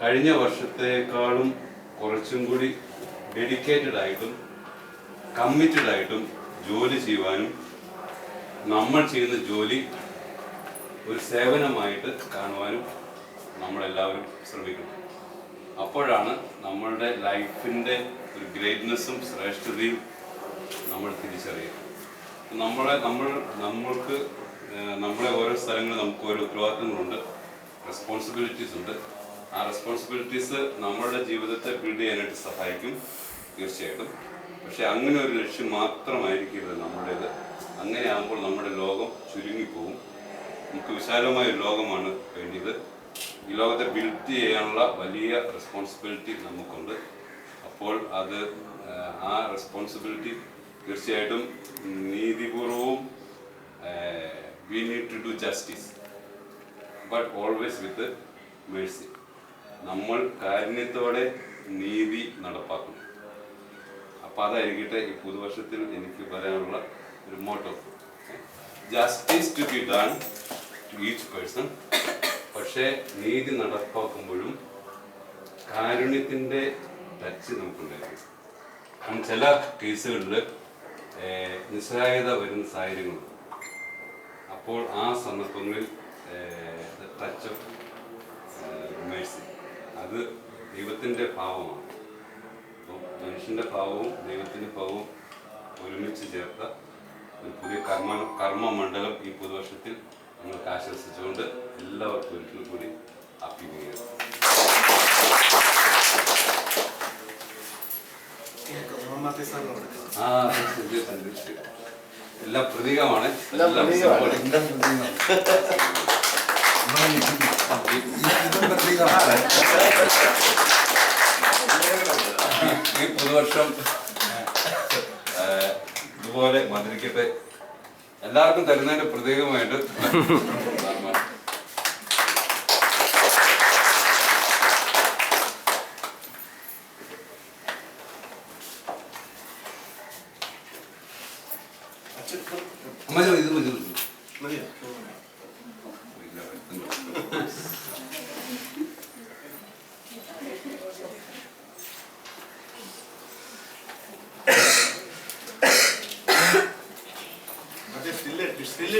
കഴിഞ്ഞ വർഷത്തേക്കാളും കുറച്ചും കൂടി ഡെഡിക്കേറ്റഡ് ആയിട്ടും കമ്മിറ്റഡ് ആയിട്ടും ജോലി ചെയ്യുവാനും നമ്മൾ ചെയ്യുന്ന ജോലി ഒരു സേവനമായിട്ട് കാണുവാനും നമ്മളെല്ലാവരും ശ്രമിക്കണം. അപ്പോഴാണ് നമ്മളുടെ ലൈഫിൻ്റെ ഒരു ഗ്രേറ്റ്നെസ്സും ശ്രേഷ്ഠതയും നമ്മൾ തിരിച്ചറിയുക. നമ്മൾക്ക് നമ്മളെ ഓരോ സ്ഥലങ്ങളിൽ നമുക്ക് ഓരോ ഉത്തരവാദിത്തങ്ങളുണ്ട്, റെസ്പോൺസിബിലിറ്റീസ് ഉണ്ട്. ആ റെസ്പോൺസിബിലിറ്റീസ് നമ്മളുടെ ജീവിതത്തെ ബിൽഡ് ചെയ്യാനായിട്ട് സഹായിക്കും തീർച്ചയായിട്ടും. പക്ഷെ അങ്ങനെ ഒരു ലക്ഷ്യം മാത്രമായിരിക്കരുത് നമ്മുടേത്. അങ്ങനെ ആകുമ്പോൾ നമ്മുടെ ലോകം ചുരുങ്ങിപ്പോവും. നമുക്ക് വിശാലമായ ഒരു ലോകമാണ് വേണ്ടിയത്. ഈ ലോകത്തെ ബിൽഡ് ചെയ്യാനുള്ള വലിയ റെസ്പോൺസിബിലിറ്റി നമുക്കുണ്ട്. അപ്പോൾ ആ റെസ്പോൺസിബിലിറ്റി തീർച്ചയായിട്ടും നീതിപൂർവവും we need to do justice but always with mercy. നമ്മൾ കാരുണ്യത്തോടെ നീതി നടപ്പാക്കും. അപ്പോൾ അതായിരിക്കട്ടെ ഈ പുതുവർഷത്തിൽ എനിക്ക് പറയാനുള്ള ഒരു motto. Justice to be done to each person. പക്ഷേ നീതി നടപ്പാക്കുമ്പോഴും കാരുണ്യത്തിൻ്റെ ടച്ച് നമുക്കുണ്ടായിരിക്കും. ചില കേസുകളിൽ നിസ്സഹായത വരുന്ന സാഹചര്യങ്ങളുണ്ട്. അപ്പോൾ ആ സന്ദർഭങ്ങളിൽ ടച്ച് ഓഫ് മേഴ്സി അത് ദൈവത്തിൻ്റെ ഭാവമാണ്. അപ്പോൾ മനുഷ്യൻ്റെ ഭാവവും ദൈവത്തിൻ്റെ ഭാവവും ഒരുമിച്ച് ചേർത്ത ഒരു പുതിയ കർമ്മമണ്ഡലം ഈ പുതുവർഷത്തിൽ നിങ്ങൾക്ക് ആശംസിച്ചുകൊണ്ട് എല്ലാവർക്കും ഒരിക്കലും കൂടി ഹാപ്പി ന്യൂ ഇയർ. എല്ലാം പ്രതീകമാണ്. ഈ പുതുവർഷം ഇതുപോലെ മധുരിക്കട്ടെ. എല്ലാവർക്കും തരുന്നതിന്റെ പ്രത്യേകമായിട്ട് still